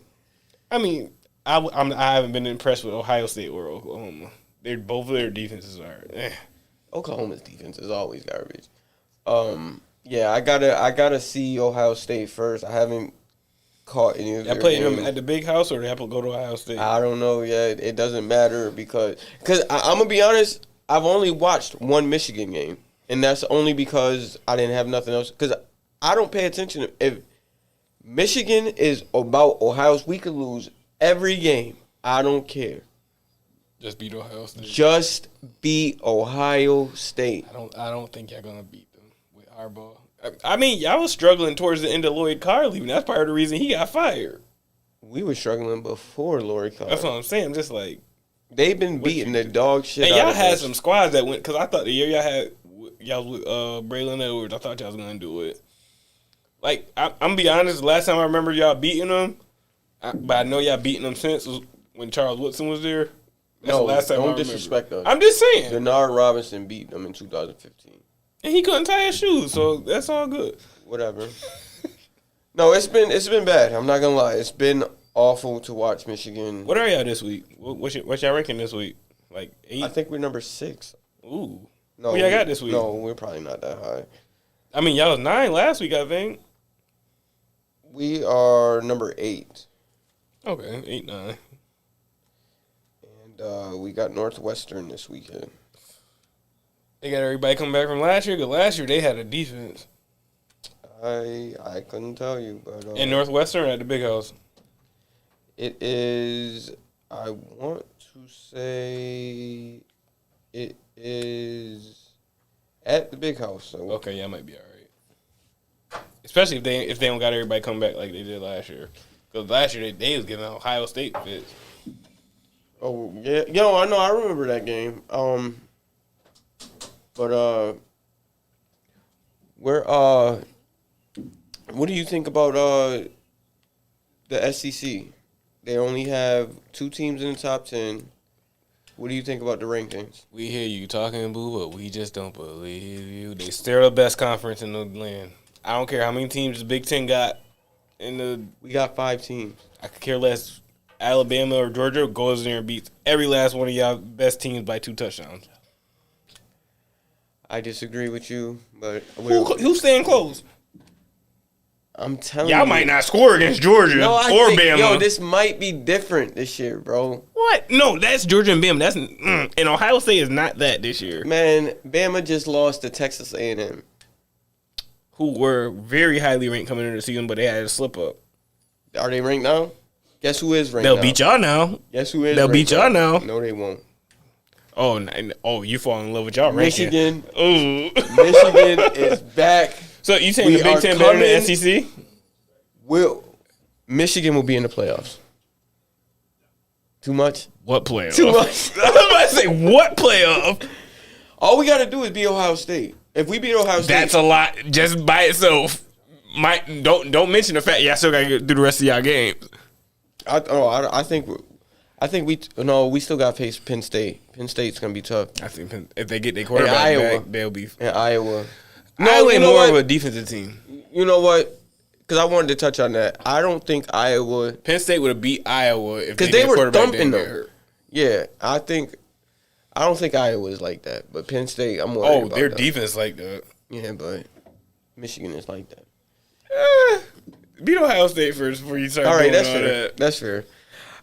I mean, I haven't been impressed with Ohio State or Oklahoma. Both of their defenses are. Oklahoma's defense is always garbage. Yeah, I gotta see Ohio State first. I haven't caught any of their I played games. them at the big house, or they have to go to Ohio State. I don't know yet. It doesn't matter because I'm gonna be honest. I've only watched one Michigan game, and that's only because I didn't have nothing else. Because I don't pay attention. If Michigan is about Ohio, we could lose every game. I don't care. Just beat Ohio State. Just beat Ohio State. I don't think y'all gonna beat them with Harbaugh. I mean, y'all was struggling towards the end of Lloyd Carr leaving. That's part of the reason he got fired. We were struggling before Lori Carr. That's what I'm saying. Just like they've been beating the dog shit. And out y'all of had us. some squads that went because I thought the year y'all was with Braylon Edwards. I thought y'all was gonna do it. Like I'm gonna be honest. The last time I remember y'all beating them, but I know y'all beating them since was when Charles Woodson was there. That's the last time I don't remember. disrespect us. I'm just saying. Denard Robinson beat them in 2015. And he couldn't tie his shoes, so that's all good. Whatever. No, it's been bad. I'm not gonna lie. It's been awful to watch Michigan. What are y'all this week? What's y'all ranking this week? Like 8? I think we're number 6. Ooh. No, Who y'all got this week? No, we're probably not that high. I mean, y'all was 9 last week, I think. We are number 8. Okay, 8, 9. And we got Northwestern this weekend. They got everybody coming back from last year, because last year they had a defense. I couldn't tell you, but In Northwestern at the Big House? It is. I want to say it is at the Big House. So. Okay, yeah, might be all right. Especially if they don't got everybody come back like they did last year. Because last year they was giving Ohio State fits. Oh yeah, I know. I remember that game. But what do you think about the SEC? They only have 2 teams in the top 10. What do you think about the rankings? We hear you talking, boo, but we just don't believe you. They still the best conference in the land. I don't care how many teams the Big Ten got. We got 5 teams. I could care less. Alabama or Georgia goes in there and beats every last one of y'all best teams by 2 touchdowns. I disagree with you, but Who's staying close? I'm telling you. Y'all might not score against Georgia or Bama. Yo, this might be different this year, bro. What? No, that's Georgia and Bama. That's and Ohio State is not that this year. Man, Bama just lost to Texas A&M. Who were very highly ranked coming into the season, but they had a slip up. Are they ranked now? Guess who is ranked They'll now? beat y'all now. Guess who is They'll ranked beat y'all now. No, they won't. Oh, you fall in love with y'all Michigan. Ooh. Michigan is back. So you saying the Big Ten better than the SEC? Michigan will be in the playoffs. Too much? What playoff? Too much. I was about to say, what playoff? All we got to do is beat Ohio State. If we beat Ohio State, That's a lot just by itself. Don't mention the fact y'all still got to get through the rest of y'all games. I think we still got to face Penn State. Penn State's gonna be tough. I think if they get their quarterback back, they'll be. In Iowa. Iowa you know more what? of a defensive team. You know what? Because I wanted to touch on that. I don't think Iowa. Penn State would have beat Iowa if Because they were thumping them. Yeah, I don't think Iowa is like that, but Penn State, I'm worried about their that. defense like that. Yeah, but Michigan is like that. Beat Ohio State first before you start. All right, doing that's all fair. that. That's fair.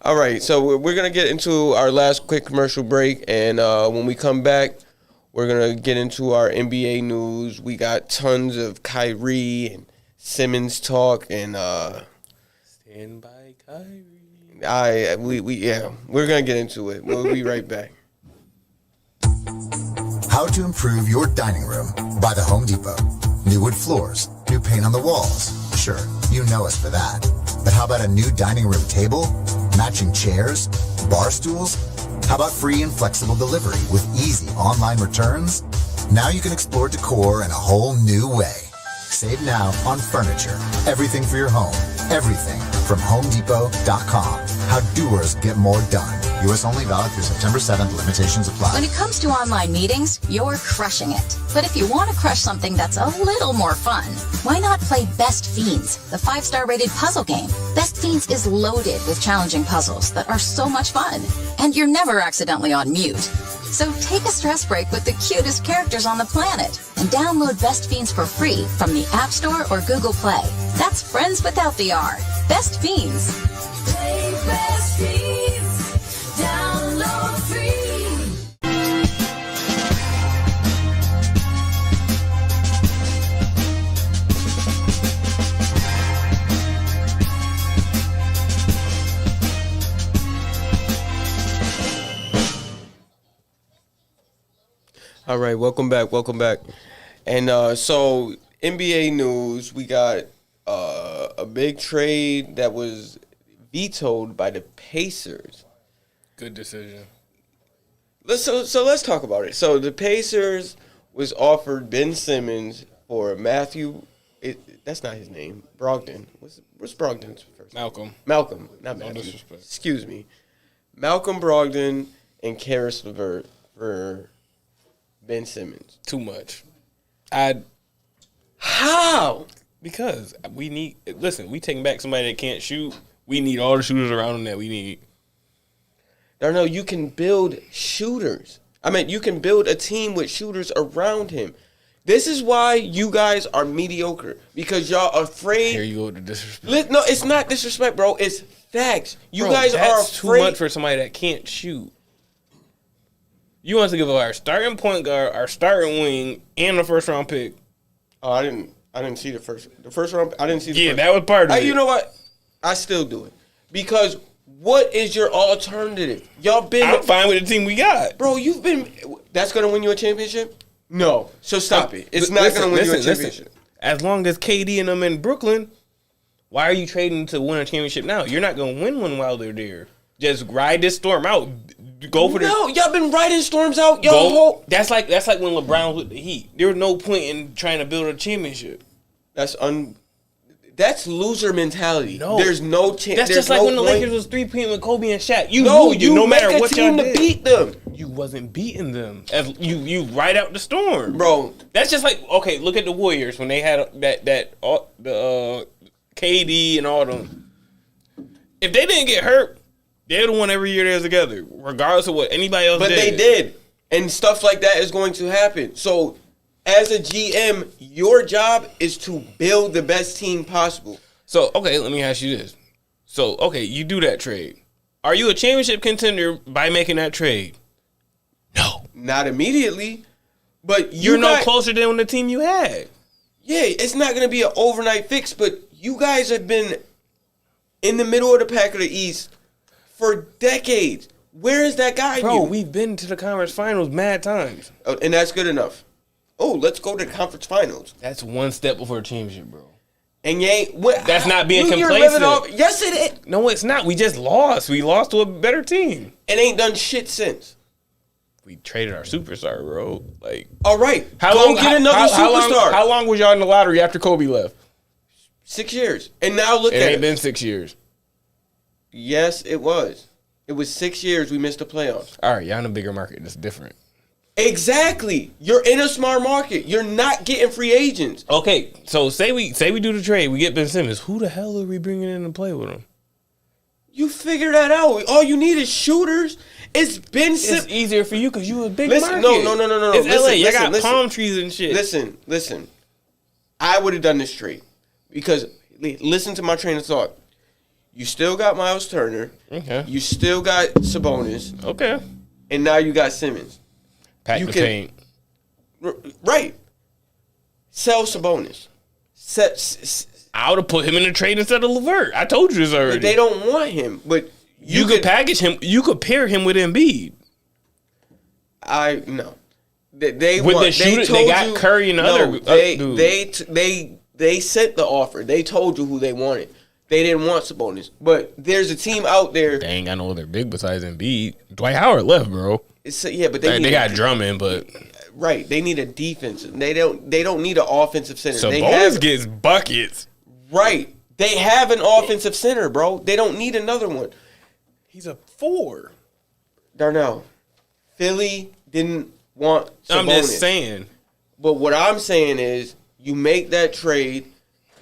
All right, so we're going to get into our last quick commercial break, and when we come back, we're going to get into our NBA news. We got tons of Kyrie and Simmons talk, and Stand by Kyrie. we're going to get into it. We'll be right back. How to improve your dining room by the Home Depot. New wood floors, new paint on the walls. Sure, you know us for that. But how about a new dining room table, matching chairs, bar stools? How about free and flexible delivery with easy online returns? Now you can explore decor in a whole new way. Save now on furniture, everything for your home, everything from HomeDepot.com. How doers get more done. U.S. only, valid through September 7th. Limitations apply. When it comes to online meetings, you're crushing it. But if you want to crush something that's a little more fun, why not play Best Fiends, the 5-star rated puzzle game? Best Fiends is loaded with challenging puzzles that are so much fun. And you're never accidentally on mute. So take a stress break with the cutest characters on the planet and download Best Fiends for free from the App Store or Google Play. That's friends without the R. Best Fiends. Play Best Fiends. Download free. All right, welcome back. And so NBA news, we got a big trade that was vetoed by the Pacers. Good decision. So let's talk about it. So the Pacers was offered Ben Simmons for Matthew. That's not his name. Brogdon. What's Brogdon's first name? Malcolm, not Matthew. No disrespect. Excuse me. Malcolm Brogdon and Karis LeVert for Ben Simmons. Too much. How? Because we need. Listen, we taking back somebody that can't shoot. We need all the shooters around him that we need. Darnell, you can build shooters. I mean, you can build a team with shooters around him. This is why you guys are mediocre. Because y'all are afraid. Here you go with the disrespect. No, it's not disrespect, bro. It's facts. You Bro, guys are that's afraid. too much for somebody that can't shoot. You want us to give up our starting point guard, our starting wing, and the first round pick. Oh, I didn't see the first round. I didn't see the Yeah, first. that was part of it. You know what? I still do it. Because what is your alternative? Y'all been. I'm fine with the team we got. Bro, you've been. That's going to win you a championship? No. So stop it. It's not going to win you a championship. As long as KD and them in Brooklyn, why are you trading to win a championship now? You're not going to win one while they're there. Just ride this storm out. Go for No, y'all been riding storms out. Y'all That's like when LeBron was with the Heat. There was no point in trying to build a championship. That's loser mentality. No. There's no chance. That's just like when the Lakers was 3-peating with Kobe and Shaq. You no matter make a what team y'all to did. beat them. You wasn't beating them. As you ride out the storm, bro. That's just like, okay, look at the Warriors when they had the KD and all them. If they didn't get hurt, they would have won every year they was together, regardless of what anybody else did. But they did, and stuff like that is going to happen. So, as a GM, your job is to build the best team possible. So, okay, let me ask you this. So, okay, you do that trade. Are you a championship contender by making that trade? No. Not immediately, but you're no closer than the team you had. Yeah, it's not going to be an overnight fix, but you guys have been in the middle of the pack of the East for decades. Where is that guy? Bro, we've been to the conference finals mad times. Oh, and that's good enough. Oh, let's go to the conference finals. That's one step before a championship, bro. And you ain't. That's not being complacent. You're living off, yes, it is. No, it's not. We just lost. We lost to a better team. And ain't done shit since. We traded our superstar, bro. Like, all right. How long was y'all in the lottery after Kobe left? 6 years. And now look at it. It ain't been 6 years. Yes, it was. It was 6 years we missed the playoffs. All right, y'all in a bigger market. That's different. Exactly. You're in a smart market. You're not getting free agents. Okay, so say we do the trade. We get Ben Simmons. Who the hell are we bringing in to play with him? You figure that out. All you need is shooters. It's Ben Simmons. It's easier for you because you a big market. No. It's listen, LA. You listen, got palm trees and shit. Listen. I would have done this trade because listen to my train of thought. You still got Miles Turner. Okay. You still got Sabonis. Okay. And now you got Simmons. Pack the paint. Right. Sell Sabonis. I would have put him in the trade instead of LeVert. I told you this already. But they don't want him. But you could package him. You could pair him with Embiid. No. They with want, the shooter. They got Curry and other dudes. They sent the offer. They told you who they wanted. They didn't want Sabonis. But there's a team out there. They ain't got no other big besides Embiid. Dwight Howard left, bro. Yeah, but they got Drummond, but right. They need a defense. They don't need an offensive center. Sabonis gets buckets. Right. They have an offensive center, bro. They don't need another one. He's a 4. Darnell, Philly didn't want Sabonis. I'm just saying. But what I'm saying is you make that trade.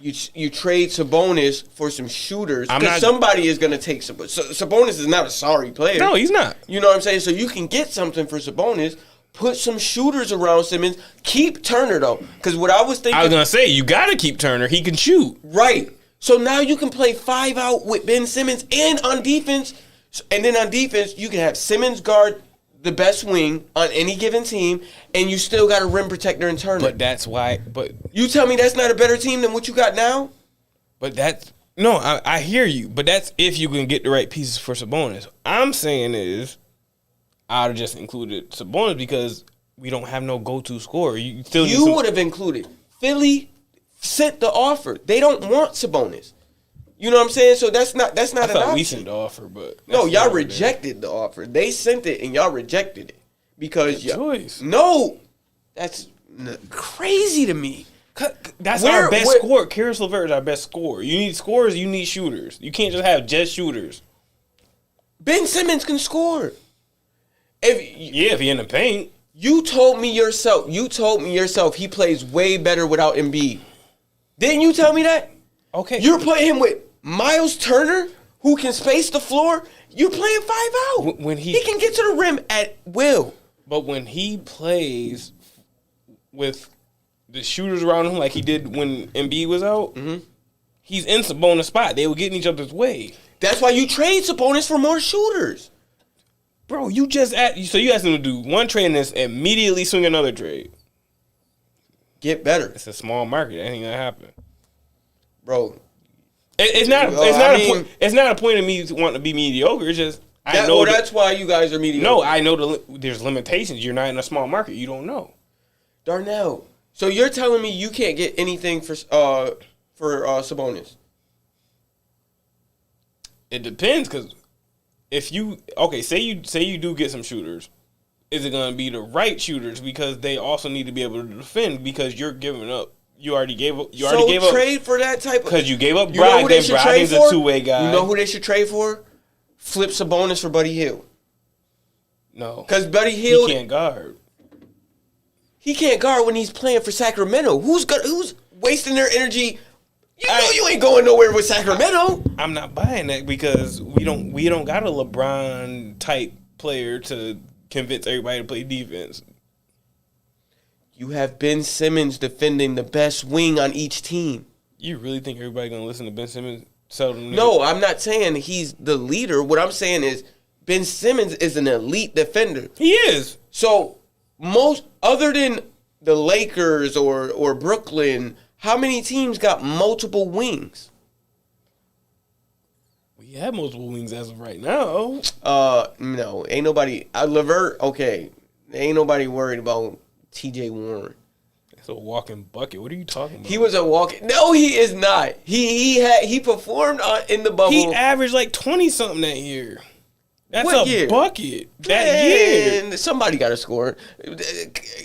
You trade Sabonis for some shooters because somebody is going to take Sabonis. Sabonis is not a sorry player. No, he's not. You know what I'm saying? So you can get something for Sabonis, put some shooters around Simmons, keep Turner, though. Because what I was thinking... I was going to say, you got to keep Turner. He can shoot. Right. So now you can play 5 out with Ben Simmons and on defense. And then on defense, you can have Simmons guard the best wing on any given team, and you still got a rim protector in Turner. But that's why. But you tell me that's not a better team than what you got now? But that's no. I hear you. But that's if you can get the right pieces for Sabonis. I'm saying is, I'd have just included Sabonis because we don't have no go-to scorer. You still You would have included. Philly sent the offer. They don't want Sabonis. You know what I'm saying? So that's not I an thought option. we sent the offer, but No, that's y'all not rejected the offer. They sent it and y'all rejected it because Good choice. No, that's crazy to me. That's Where- our best where- scorer. Karis LeVert is our best scorer. You need scorers. You need shooters. You can't just have just shooters. Ben Simmons can score. If he in the paint. You told me yourself he plays way better without Embiid. Didn't you tell me that? Okay. You're putting him with Miles Turner, who can space the floor. You're playing 5 out. When he can get to the rim at will. But when he plays with the shooters around him like he did when Embiid was out, he's in Sabonis' spot. They were getting each other's way. That's why you trade Sabonis for more shooters. Bro, you asked him to do one trade and then immediately swing another trade. Get better. It's a small market. That ain't gonna happen. Bro. It's not a point of me wanting to be mediocre. It's just that's why you guys are mediocre. No, I know there's limitations. You're not in a small market. You don't know. Darnell. So you're telling me you can't get anything for Sabonis? It depends, because if you say you do get some shooters, is it going to be the right shooters? Because they also need to be able to defend, because you're giving up. You already gave up. Trade for that type of. Because you gave up Brogdon. Brogdon's a two-way guy. You know who they should trade for? Flip Sabonis for Buddy Hield. No, because Buddy Hield can't guard. He can't guard when he's playing for Sacramento. Who's wasting their energy? You know you ain't going nowhere with Sacramento. I'm not buying that, because we don't got a LeBron type player to convince everybody to play defense. You have Ben Simmons defending the best wing on each team. You really think everybody gonna listen to Ben Simmons? No, I'm not saying he's the leader. What I'm saying is Ben Simmons is an elite defender. He is. So most other than the Lakers or Brooklyn, how many teams got multiple wings? We have multiple wings as of right now. No, ain't nobody. LeVert, okay, ain't nobody worried about T.J. Warren. It's a walking bucket. What are you talking about? He was a walking. No, he is not. He performed in the bubble. He averaged like 20-something that year. That's What a year? bucket. That year. Somebody got to score.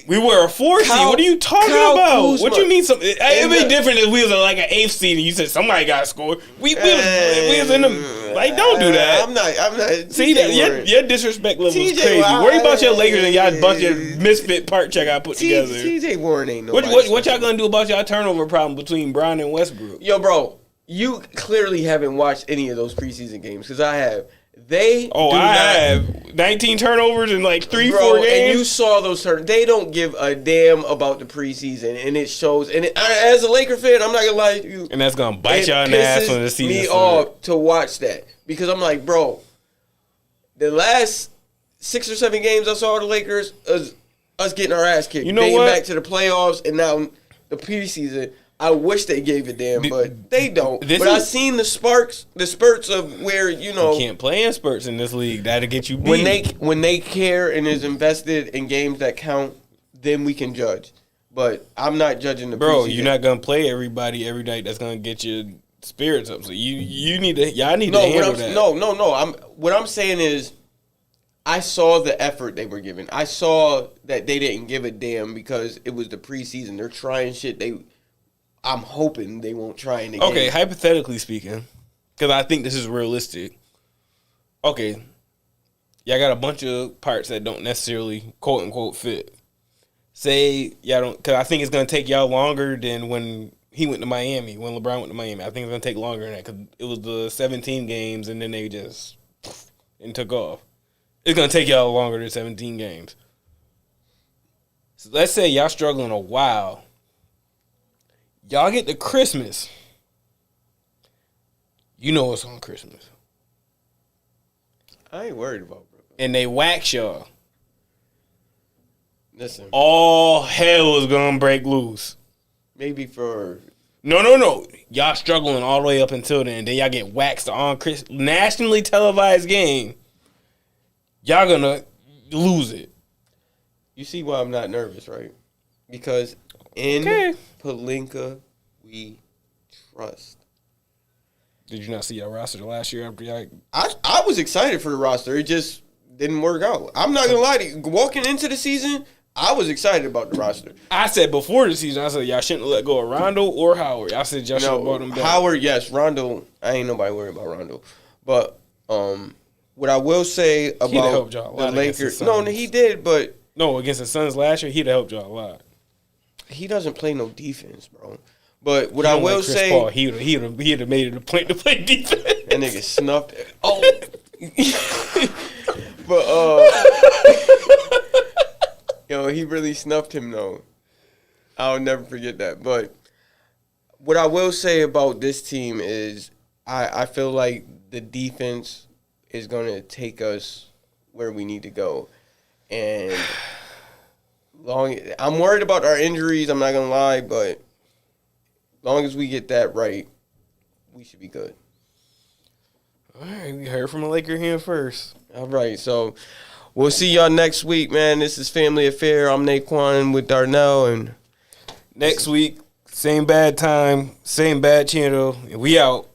We were a 4 seed. What are you talking Kyle about? Kuzma. What you mean? It'd be different if we was like an 8th seed and you said somebody got to score. We was in the like. Don't do that. I'm not. See that your disrespect level is crazy. Worry about your Lakers and y'all bunch of misfit part check I put together. T.J. Warren ain't no. What y'all gonna do about y'all turnover problem between Brown and Westbrook? Yo, bro, you clearly haven't watched any of those preseason games because I have. I have 19 turnovers in like 3-4 games. And you saw those turnovers. They don't give a damn about the preseason, and it shows. And as a Laker fan, I'm not gonna lie to you. And that's gonna bite y'all in the ass when the season me starts. off to watch that because I'm like, bro, the last 6 or 7 games I saw of the Lakers is us getting our ass kicked. You know Dating what? back to the playoffs and now the preseason. I wish they gave a damn, but they don't. But I seen the spurts of where you can't play in spurts in this league. That'll get you beat. When they care and is invested in games that count, then we can judge. But I'm not judging the preseason. You're not gonna play everybody every night. That's gonna get your spirits up. So y'all need to handle that. No. What I'm saying is, I saw the effort they were giving. I saw that they didn't give a damn because it was the preseason. They're trying shit. I'm hoping they won't try in the game. Okay, hypothetically speaking, because I think this is realistic. Okay, y'all got a bunch of parts that don't necessarily quote unquote fit. Say y'all don't, because I think it's gonna take y'all longer than when he went to Miami. When LeBron went to Miami, I think it's gonna take longer than that because it was the 17 games and then they just and took off. It's gonna take y'all longer than 17 games. So let's say y'all struggling a while. Y'all get to Christmas. You know what's on Christmas. I ain't worried about Brooklyn. And they wax y'all. Listen. All hell is gonna break loose. Maybe for... No. Y'all struggling all the way up until then. Then y'all get waxed on nationally televised game. Y'all gonna lose it. You see why I'm not nervous, right? Because in Okay. Pelinka, we trust. Did you not see our roster last year after y'all? I was excited for the roster. It just didn't work out. I'm not gonna lie to you. Walking into the season, I was excited about the roster. I said before the season, I said y'all shouldn't let go of Rondo or Howard. I said y'all should have No, brought him back. Howard, yes. Rondo, I ain't nobody worried about Rondo. But what I will say about helped y'all a the lot against the Lakers, no, Suns. he did, but No, against the Suns last year, he'd have helped y'all a lot. he doesn't play no defense, bro. But what He I don't will like Chris say, Paul. He'd have made it a point to play defense. that nigga snuffed it. Oh, but yo, he really snuffed him though. I'll never forget that. But what I will say about this team is, I feel like the defense is gonna take us where we need to go, and I'm worried about our injuries. I'm not gonna lie, but long as we get that right, we should be good. All right, we heard from a Laker here first. All right, so we'll see y'all next week, man. This is Family Affair. I'm Naquan with Darnell, and Next week, same bad time, same bad channel, and we out.